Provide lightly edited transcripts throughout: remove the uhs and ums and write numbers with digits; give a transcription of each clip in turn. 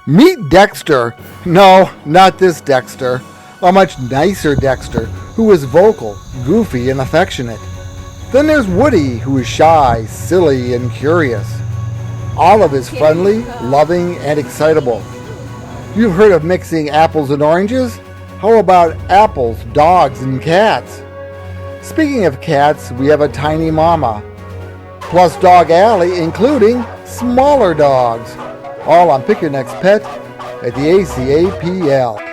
Meet Dexter. No, not this Dexter. A much nicer Dexter, who is vocal, goofy, and affectionate. Then there's Woody, who is shy, silly, and curious. Olive is friendly, loving, and excitable. You've heard of mixing apples and oranges? How about apples, dogs, and cats? Speaking of cats, we have a tiny mama. Plus Dog Alley, including smaller dogs. All on Pick Your Next Pet at the ACAPL.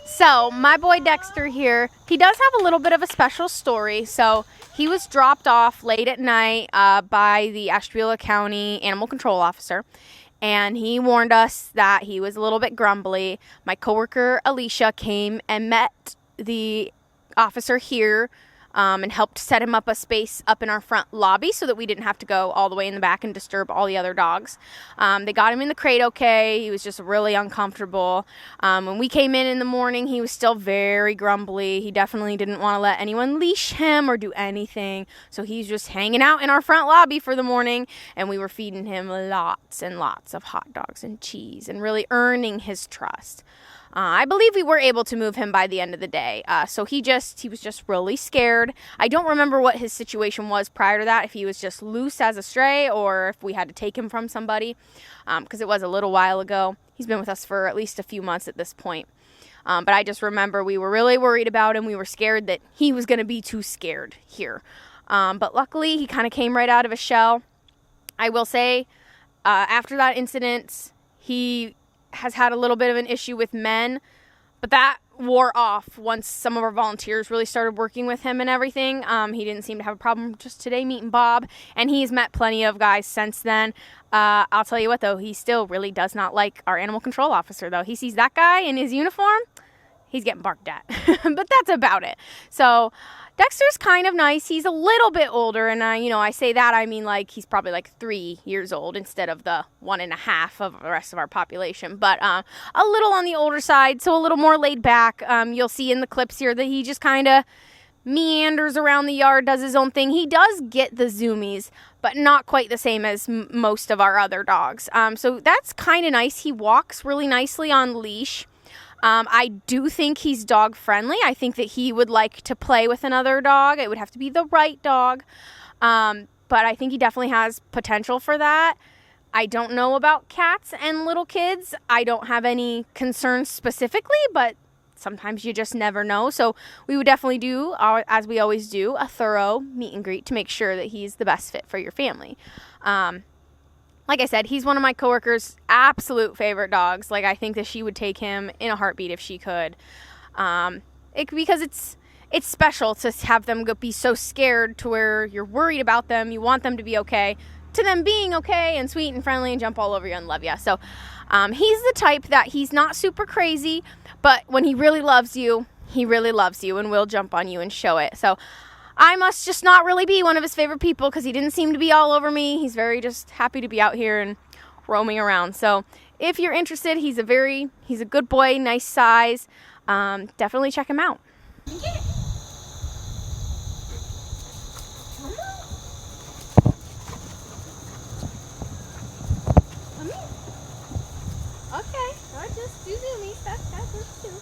So, my boy Dexter here, he does have a little bit of a special story. So, he was dropped off late at night by the Ashtabula County Animal Control Officer. And he warned us that he was a little bit grumbly. My coworker Alicia came and met the officer here and helped set him up a space up in our front lobby so that we didn't have to go all the way in the back and disturb all the other dogs. They got him in the crate okay. He was just really uncomfortable. When we came in the morning, he was still very grumbly. He definitely didn't want to let anyone leash him or do anything. So he's just hanging out in our front lobby for the morning, and we were feeding him lots and lots of hot dogs and cheese and really earning his trust. I believe we were able to move him by the end of the day. So he was just really scared. I don't remember what his situation was prior to that, if he was just loose as a stray or if we had to take him from somebody, because it was a little while ago. He's been with us for at least a few months at this point. But I just remember we were really worried about him. We were scared that he was going to be too scared here. But luckily, he kind of came right out of his shell. I will say, after that incident, he has had a little bit of an issue with men, but that wore off once some of our volunteers really started working with him and everything. He didn't seem to have a problem just today meeting Bob, and he's met plenty of guys since then. I'll tell you what, though, he still really does not like our animal control officer, though. He sees that guy in his uniform, he's getting barked at, but that's about it. So Dexter's kind of nice. He's a little bit older, and I say that, I mean like he's probably like 3 years old instead of the 1.5 of the rest of our population, but a little on the older side, so a little more laid back. You'll see in the clips here that he just kind of meanders around the yard, does his own thing. He does get the zoomies, but not quite the same as most of our other dogs. So that's kind of nice. He walks really nicely on leash. I do think he's dog friendly. I think that he would like to play with another dog. It would have to be the right dog. But I think he definitely has potential for that. I don't know about cats and little kids. I don't have any concerns specifically, but sometimes you just never know. So we would definitely do, as we always do, a thorough meet and greet to make sure that he's the best fit for your family. Like I said, he's one of my coworkers' absolute favorite dogs. Like, I think that she would take him in a heartbeat if she could. Because it's special to have them be so scared to where you're worried about them, you want them to be okay, to them being okay and sweet and friendly and jump all over you and love you. So he's the type that he's not super crazy, but when he really loves you and will jump on you and show it. So I must just not really be one of his favorite people because he didn't seem to be all over me. He's very just happy to be out here and roaming around. So if you're interested, he's a good boy, nice size. Definitely check him out. Okay, just do zoomies. That works too.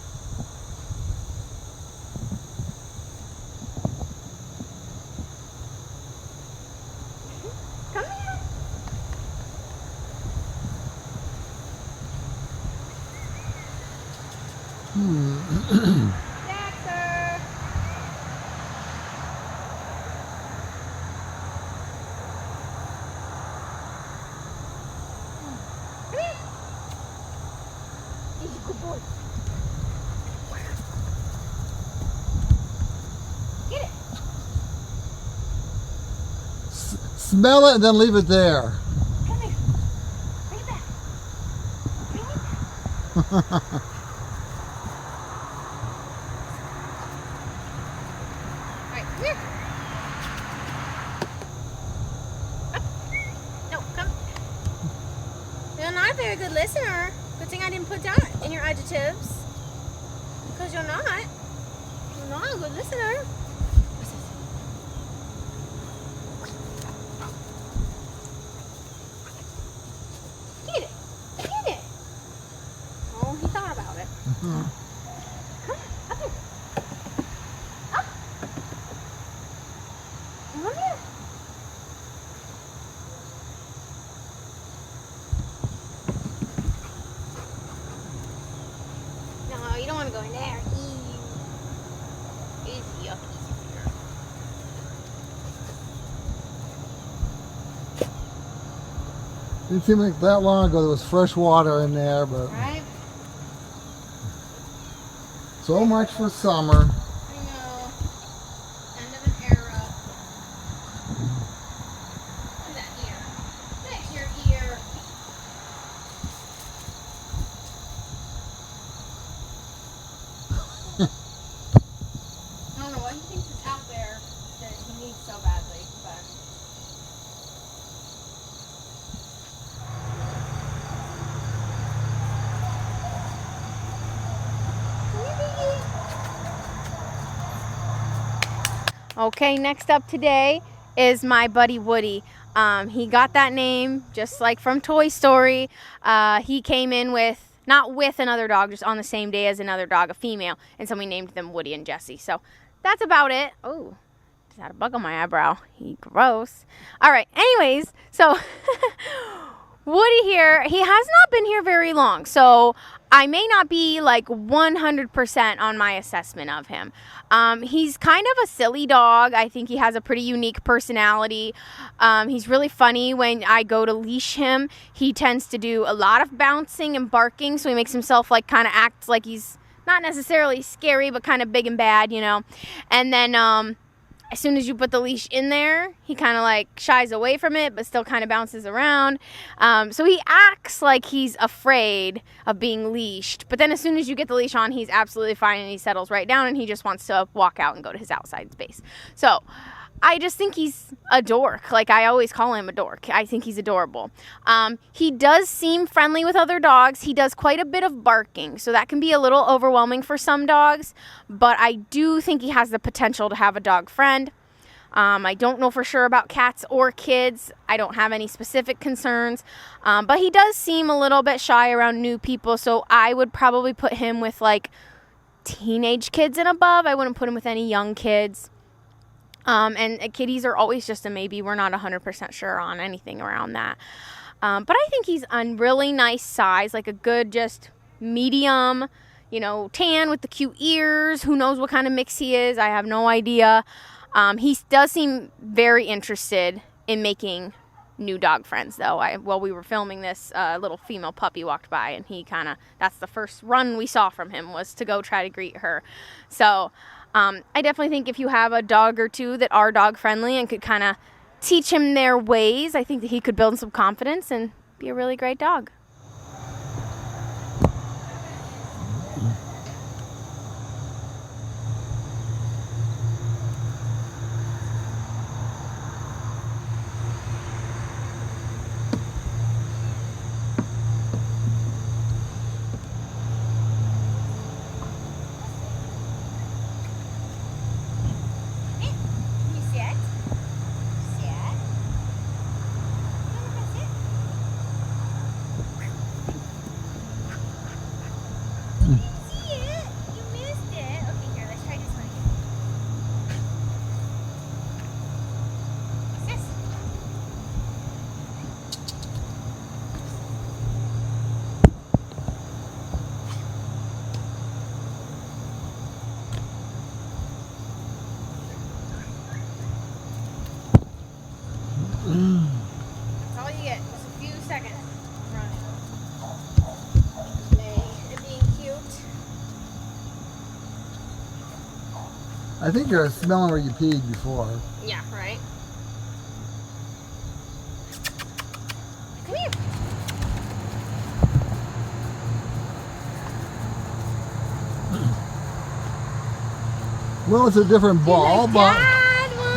Come here. Dexter. Come here. He's a good boy. Get it. Smell it and then leave it there. Come here. Bring it back. Bring it back. Alright, Here. Up. No, come. You're not a very good listener. Good thing I didn't put that in your adjectives. Because you're not. You're not a good listener. Get it. Get it. Oh, he thought about it. Come, up here. Up. Come here. No, you don't want to go in there. Easy up, easy here. Didn't seem like that long ago there was fresh water in there, but Right? so much for summer. I know. End of an era. What's that ear? Fix your ear. I don't know what he thinks is out there that he needs so badly, but. Okay, next up today is my buddy Woody. He got that name just like from Toy Story. He came in not with another dog, just on the same day as another dog, a female, and so we named them Woody and Jessie. So that's about it. Oh, just had a bug on my eyebrow. Gross. All right, anyways, so Woody here, he has not been here very long, so I may not be like 100% on my assessment of him. He's kind of a silly dog. I think he has a pretty unique personality. He's really funny when I go to leash him. He tends to do a lot of bouncing and barking, so he makes himself like kind of act like he's not necessarily scary, but kind of big and bad, you know. And then as soon as you put the leash in there, he kind of like shies away from it, but still kind of bounces around. So he acts like he's afraid of being leashed. But then as soon as you get the leash on, he's absolutely fine and he settles right down and he just wants to walk out and go to his outside space. So I just think he's a dork. Like I always call him a dork. I think he's adorable. He does seem friendly with other dogs. He does quite a bit of barking, so that can be a little overwhelming for some dogs. But I do think he has the potential to have a dog friend. I don't know for sure about cats or kids. I don't have any specific concerns. But he does seem a little bit shy around new people, so I would probably put him with like teenage kids and above. I wouldn't put him with any young kids. And kitties are always just a maybe. We're not 100% sure on anything around that. But I think he's a really nice size, like a good just medium, you know, tan with the cute ears. Who knows what kind of mix he is? I have no idea. He does seem very interested in making new dog friends, though. While we were filming this, little female puppy walked by, and that's the first run we saw from him was to go try to greet her. So I definitely think if you have a dog or two that are dog friendly and could kind of teach him their ways, I think that he could build some confidence and be a really great dog. That's all you get, just a few seconds running. And being cute. I think you're smelling where you peed before. Yeah, right? Come here. Well, it's a different ball, but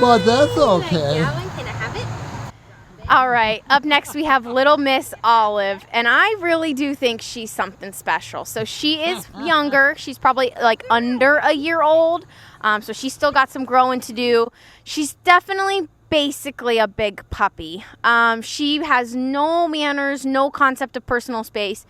but that's okay. Can I have it? All right, up next we have little Miss Olive, and I really do think she's something special. So she is younger. She's probably like under a year old, so she's still got some growing to do. She's definitely basically a big puppy. She has no manners, no concept of personal space,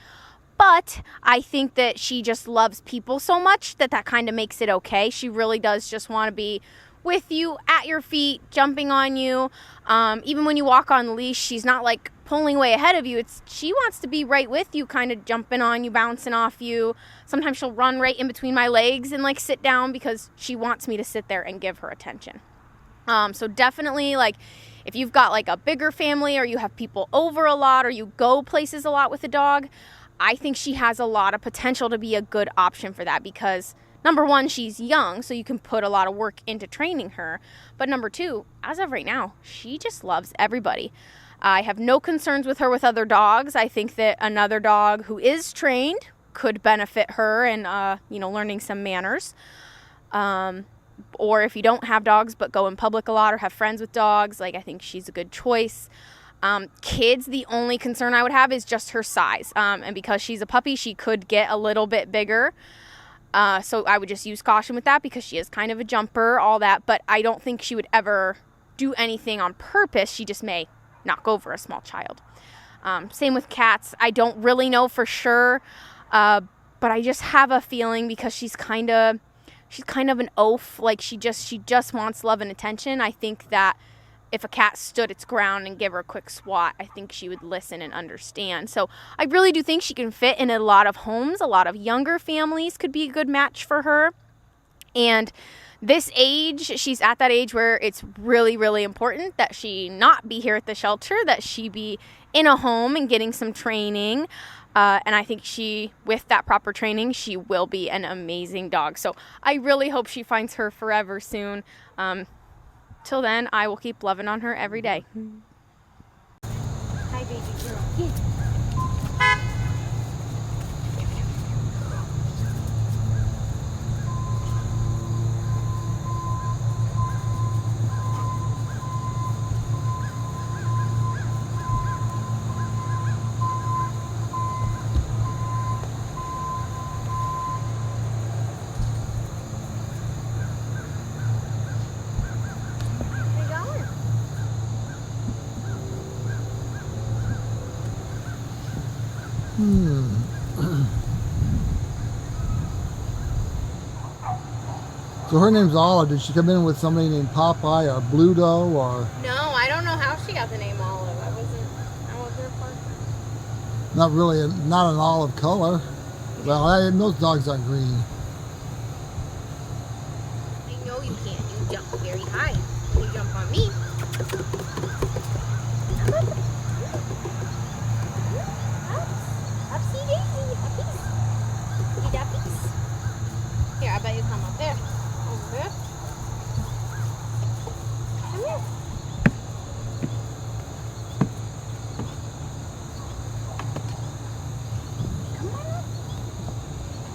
but I think that she just loves people so much that kind of makes it okay. She really does just want to be with you, at your feet, jumping on you. Even when you walk on the leash, she's not like pulling way ahead of you. She wants to be right with you, kind of jumping on you, bouncing off you. Sometimes she'll run right in between my legs and like sit down because she wants me to sit there and give her attention. So definitely, like, if you've got like a bigger family or you have people over a lot or you go places a lot with a dog, I think she has a lot of potential to be a good option for that because number one, she's young, so you can put a lot of work into training her. But number two, as of right now, she just loves everybody. I have no concerns with her with other dogs. I think that another dog who is trained could benefit her in, learning some manners. Or if you don't have dogs but go in public a lot or have friends with dogs, like I think she's a good choice. Kids, the only concern I would have is just her size. And because she's a puppy, she could get a little bit bigger. So I would just use caution with that because she is kind of a jumper, all that. But I don't think she would ever do anything on purpose. She just may knock over a small child. Same with cats. I don't really know for sure. But I just have a feeling because she's kind of an oaf. Like she just wants love and attention. I think that if a cat stood its ground and gave her a quick swat, I think she would listen and understand. So I really do think she can fit in a lot of homes. A lot of younger families could be a good match for her. And this age, she's at that age where it's really, really important that she not be here at the shelter, that she be in a home and getting some training. And I think with that proper training, she will be an amazing dog. So I really hope she finds her forever soon. Till then, I will keep loving on her every day. Hi, baby girl. Here. So her name's Olive. Did she come in with somebody named Popeye or Bluto or? No, I don't know how she got the name Olive. I wasn't a part. Not really, not an olive color. Well, those dogs aren't green. I know you can't. You jump very high. You jump on me. Upsy daisy. Uppies. Duppies. Here, I bet you come up there. Over there. Come here. Come on up.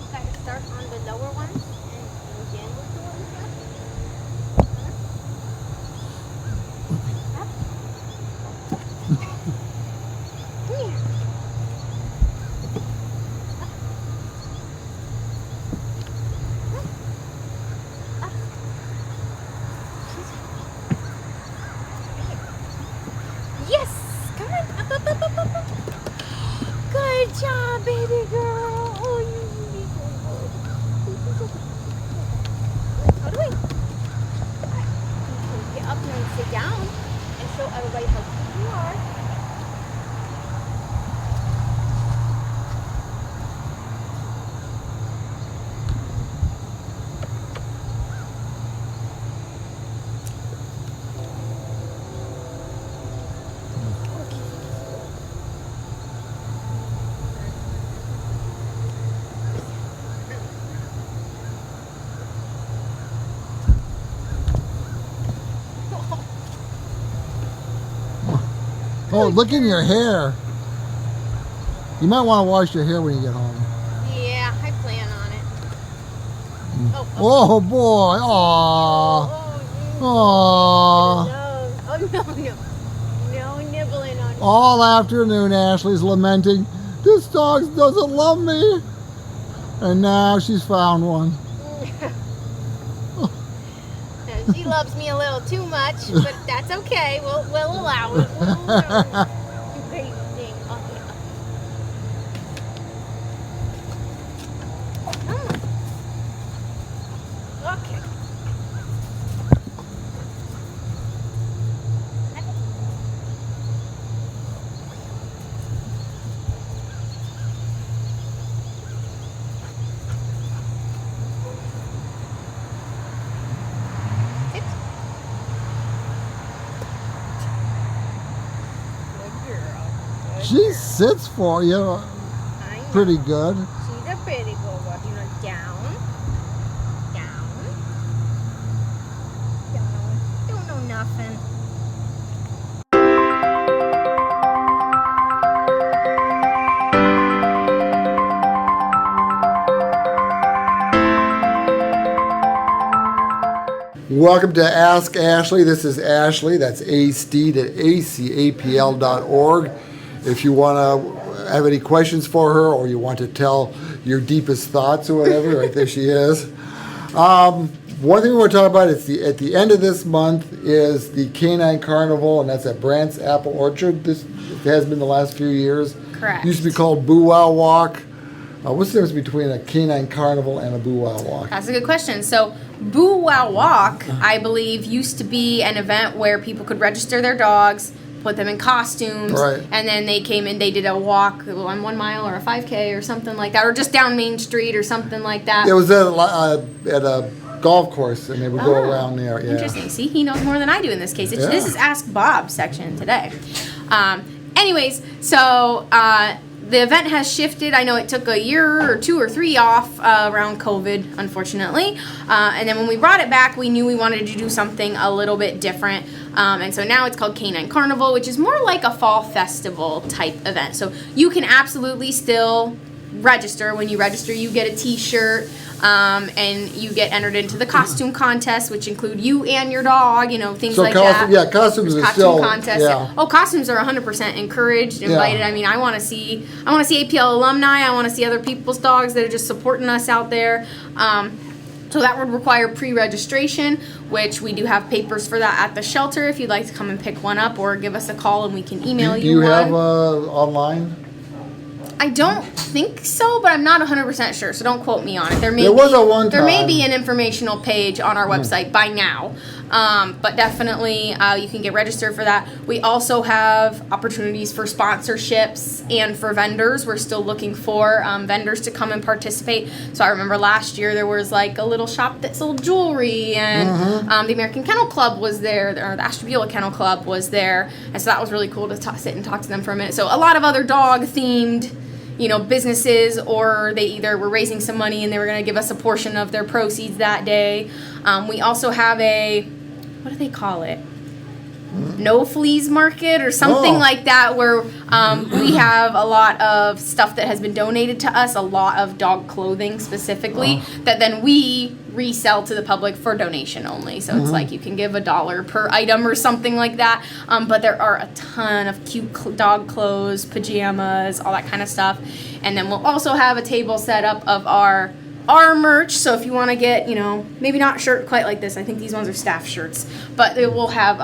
You gotta start on the lower ones and then with the ones up. Up. Come here. Yes! Come on! Up, up, up, up, up, up. Good job, baby girl! Oh, you really good. How do I? You can get up and sit down and show everybody how good you are. Oh, look in your hair. You might want to wash your hair when you get home. Yeah, I plan on it. Oh boy! Aww. Oh, Aww. No. Oh, no. No nibbling on All afternoon, Ashley's lamenting, this dog doesn't love me. And now she's found one. She loves me a little too much, but that's okay. We'll allow it. We'll allow it. Great thing. Okay. She sits for you I know. pretty good. She's a pretty girl. You know, down. Don't know nothing. Welcome to Ask Ashley. This is Ashley. That's A-Steed at acapl.org. If you want to have any questions for her or you want to tell your deepest thoughts or whatever, right there she is. One thing we want to talk about is at the end of this month is the Canine Carnival, and that's at Brandt's Apple Orchard. This has been the last few years. Correct. Used to be called Boo Wow Walk. What's the difference between a Canine Carnival and a Boo Wow Walk? That's a good question. So, Boo Wow Walk, I believe, used to be an event where people could register their dogs, put them in costumes, Right. and then they came and they did a walk on 1 mile or a 5K or something like that, or just down Main Street or something like that. It was at a golf course, and they would go Oh, around there. Yeah. Interesting. See, he knows more than I do in this case. Yeah. This is Ask Bob section today. Anyways, so the event has shifted. I know it took a year or 2 or 3 off around COVID, unfortunately. And then when we brought it back, we knew we wanted to do something a little bit different. And so now it's called Canine Carnival, which is more like a fall festival type event. So you can absolutely still register. When you register, you get a t-shirt. And you get entered into the costume contest, which include you and your dog, things like that. Yeah, costumes There's are costume still contests. yeah. Oh, costumes are 100% encouraged, invited. Yeah. I mean, I want to see APL alumni. I want to see other people's dogs that are just supporting us out there. So that would require pre-registration, which we do have papers for that at the shelter. If you'd like to come and pick one up, or give us a call and we can email Do you you one. have online? I don't think so, but I'm not 100% sure, so don't quote me on it. There may be an informational page on our website by now, but definitely you can get registered for that. We also have opportunities for sponsorships and for vendors. We're still looking for vendors to come and participate. So I remember last year there was like a little shop that sold jewelry, and the American Kennel Club was there, or the Ashtabula Kennel Club was there, and so that was really cool to sit and talk to them for a minute. So a lot of other dog-themed businesses, or they either were raising some money and they were going to give us a portion of their proceeds that day. We also have what do they call it? No fleas market or something like that, where we have a lot of stuff that has been donated to us, a lot of dog clothing specifically, that then we resell to the public for donation only. So it's like you can give $1 per item or something like that. But there are a ton of cute dog clothes, pajamas, all that kind of stuff. And then we'll also have a table set up of our merch. So if you want to get, maybe not shirt quite like this, I think these ones are staff shirts, but it will have,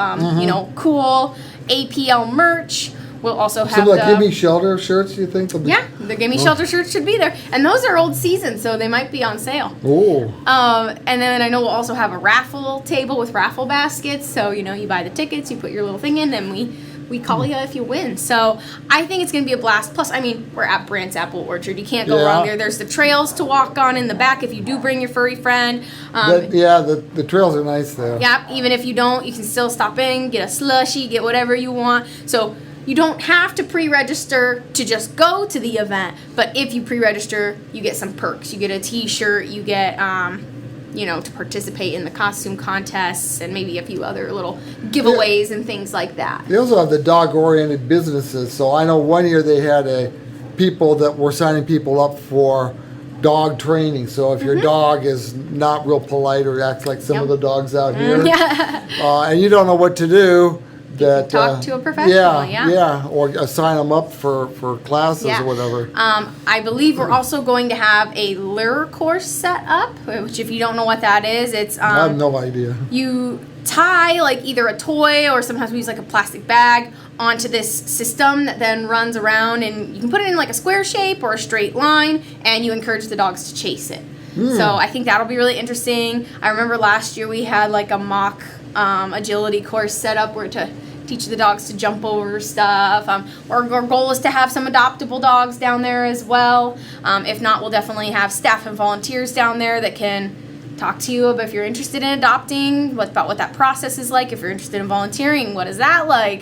cool APL merch. We'll also have Some Gimme Shelter shirts, you think? Yeah, the Gimme Shelter shirts should be there. And those are old season, so they might be on sale. Oh. And then I know we'll also have a raffle table with raffle baskets. So, you buy the tickets, you put your little thing in, and we call you if you win. So I think it's going to be a blast. Plus, we're at Brandt's Apple Orchard. You can't go wrong there. There's the trails to walk on in the back if you do bring your furry friend. The trails are nice there. Yeah, even if you don't, you can still stop in, get a slushie, get whatever you want. So you don't have to pre-register to just go to the event, but if you pre-register, you get some perks. You get a t-shirt, you get, to participate in the costume contests, and maybe a few other little giveaways and things like that. They also have the dog-oriented businesses. So I know one year they had people that were signing people up for dog training. So if your dog is not real polite or acts like some of the dogs out here, and you don't know what to do, that talk to a professional, or sign them up for classes or whatever. I believe we're also going to have a lure course set up, which if you don't know what that is, it's I have no idea. You tie like either a toy or sometimes we use like a plastic bag onto this system that then runs around, and you can put it in like a square shape or a straight line, and you encourage the dogs to chase it. So I think that'll be really interesting. I remember last year we had like a mock agility course set up where to teach the dogs to jump over stuff. Our goal is to have some adoptable dogs down there as well. If not, we'll definitely have staff and volunteers down there that can talk to you about if you're interested in adopting, about what that process is like. If you're interested in volunteering, what is that like?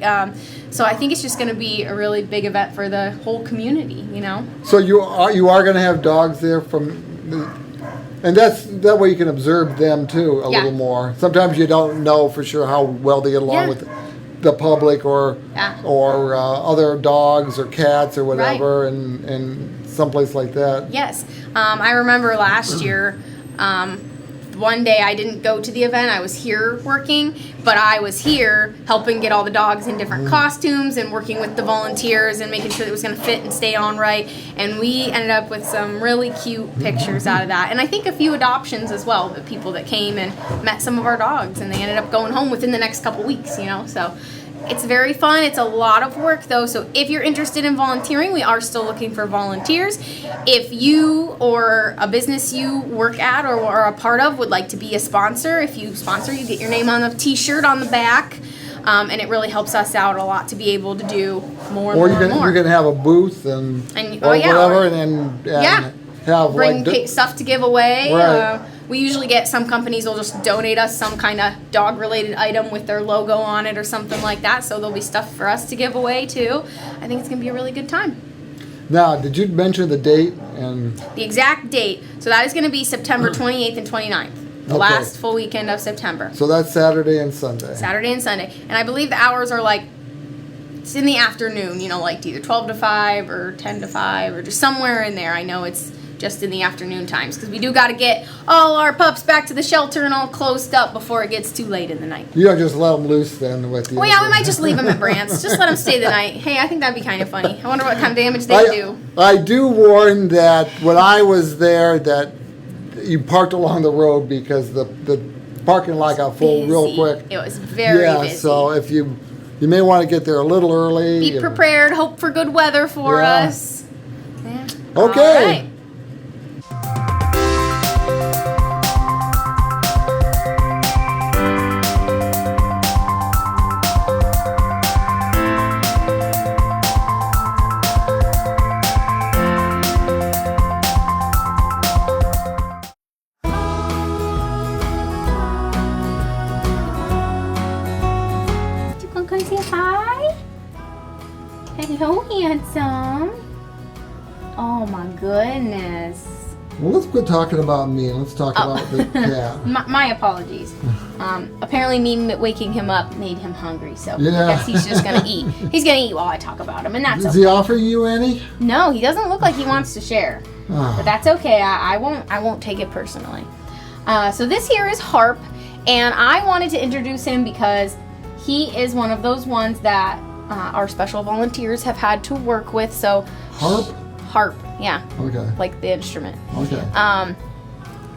So I think it's just going to be a really big event for the whole community, you know? So you are going to have dogs there and that way you can observe them too a little more. Sometimes you don't know for sure how well they get along with the public or other dogs or cats or whatever, and someplace like that. Yes. I remember last year, one day I didn't go to the event. I was here working, but I was here helping get all the dogs in different costumes and working with the volunteers and making sure it was going to fit and stay on right. And we ended up with some really cute pictures out of that. And I think a few adoptions as well, the people that came and met some of our dogs, and they ended up going home within the next couple weeks, you know. So it's very fun. It's a lot of work, though. So if you're interested in volunteering, we are still looking for volunteers. If you or a business you work at or are a part of would like to be a sponsor, if you sponsor, you get your name on a T-shirt on the back. And it really helps us out a lot to be able to do more and more and more. You're going to have a booth and whatever, and have bring stuff to give away. Right. We usually get some companies will just donate us some kind of dog-related item with their logo on it or something like that. So there'll be stuff for us to give away too. I think it's going to be a really good time. Now, did you mention the date and the exact date? So that is going to be September 28th and 29th, the last full weekend of September. So that's Saturday and Sunday. Saturday and Sunday, and I believe the hours are like it's in the afternoon. You know, like either 12 to 5 or 10 to 5 or just somewhere in there. I know it's just in the afternoon times because we do got to get all our pups back to the shelter and all closed up before it gets too late in the night. You don't just let them loose then with you. Well, yeah, we might just leave them at Brant's. Just let them stay the night. Hey, I think that'd be kind of funny. I wonder what kind of damage they do. I do warn that when I was there that you parked along the road because the parking lot got full real quick. It was very busy. So if you may want to get there a little early. Be prepared. Hope for good weather for us. Yeah. Okay. All right. Say hi. Hello, handsome. Oh my goodness. Well, let's quit talking about me and let's talk about the cat. My apologies. Apparently me waking him up made him hungry, so I Yeah. guess he's just gonna eat. He's gonna eat while I talk about him, and that's Does okay. he offer you any? No, he doesn't look like he wants to share. But that's okay. I won't take it personally. So this here is Harp, and I wanted to introduce him because he is one of those ones that our special volunteers have had to work with. So Harp? Harp, yeah. Okay. Like the instrument. Okay.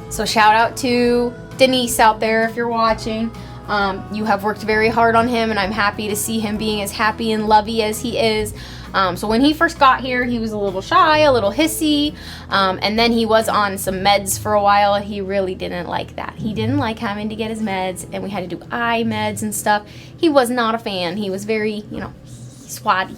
So shout out to Denise out there if you're watching. You have worked very hard on him, and I'm happy to see him being as happy and lovey as he is. So when he first got here, he was a little shy, a little hissy, and then he was on some meds for a while. He really didn't like that. He didn't like having to get his meds, and we had to do eye meds and stuff. He was not a fan. He was very, swatty.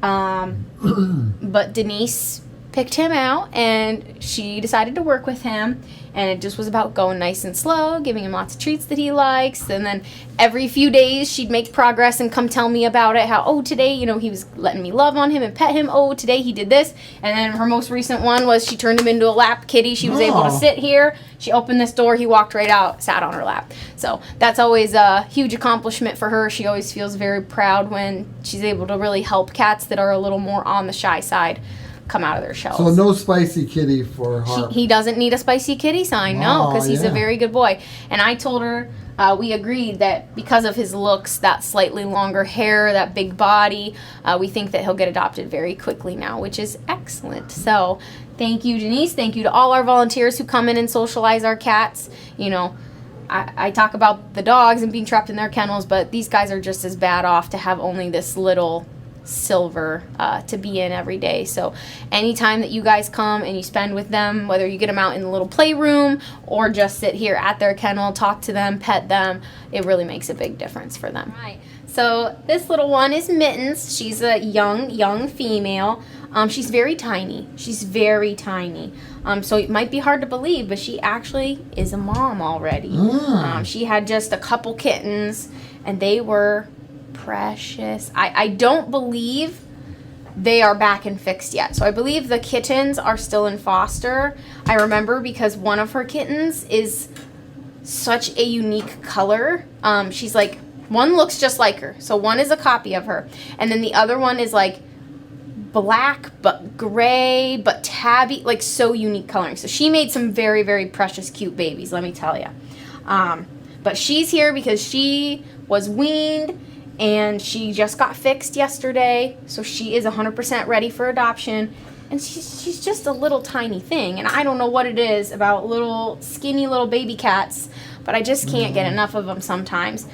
But Denise picked him out, and she decided to work with him, and it just was about going nice and slow, giving him lots of treats that he likes, and then every few days she'd make progress and come tell me about it, how, today, he was letting me love on him and pet him, today he did this, and then her most recent one was she turned him into a lap kitty. She was able to sit here, she opened this door, he walked right out, sat on her lap. So that's always a huge accomplishment for her. She always feels very proud when she's able to really help cats that are a little more on the shy side. come out of their shells. So no spicy kitty for Harp. He doesn't need a spicy kitty sign, no, because he's a very good boy. And I told her, we agreed that because of his looks, that slightly longer hair, that big body, we think that he'll get adopted very quickly now, which is excellent. So thank you, Denise. Thank you to all our volunteers who come in and socialize our cats. You know, I talk about the dogs and being trapped in their kennels, but these guys are just as bad off to have only this little silver to be in every day. So anytime that you guys come and you spend with them, whether you get them out in the little playroom or just sit here at their kennel, talk to them, pet them, it really makes a big difference for them. Right. So this little one is Mittens. She's a young female. She's very tiny. She's very tiny. So it might be hard to believe, but she actually is a mom already. She had just a couple kittens, and they were precious. I don't believe they are back and fixed yet. So I believe the kittens are still in foster. I remember because one of her kittens is such a unique color. She's like, one looks just like her. So one is a copy of her. And then the other one is like black but gray but tabby, like so unique coloring. So she made some very, very precious cute babies, let me tell you. But she's here because she was weaned and she just got fixed yesterday, so she is 100% ready for adoption. And she's just a little tiny thing, and I don't know what it is about little skinny little baby cats, but I just can't get enough of them sometimes.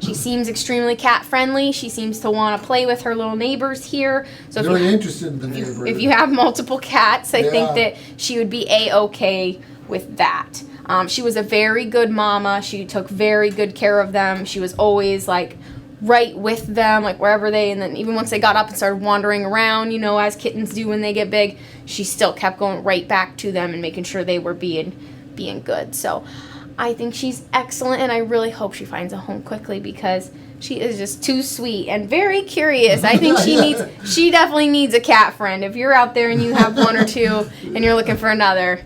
She seems extremely cat friendly. She seems to want to play with her little neighbors here. So Very interested in the neighbors. If you have multiple cats, I think that she would be A-okay with that. She was a very good mama. She took very good care of them. She was always like right with them, like wherever and then even once they got up and started wandering around, you know, as kittens do when they get big, she still kept going right back to them and making sure they were being good. So I think she's excellent, and I really hope she finds a home quickly because she is just too sweet and very curious. I think she definitely needs a cat friend. If you're out there and you have one or two and you're looking for another.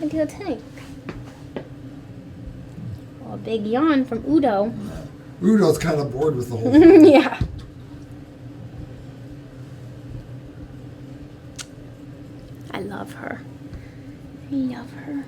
What do you think? Oh, a big yawn from Udo. Udo's kind of bored with the whole thing. Yeah. I love her. I love her.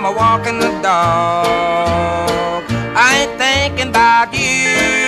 I'm a walking the dog. I ain't thinking about you.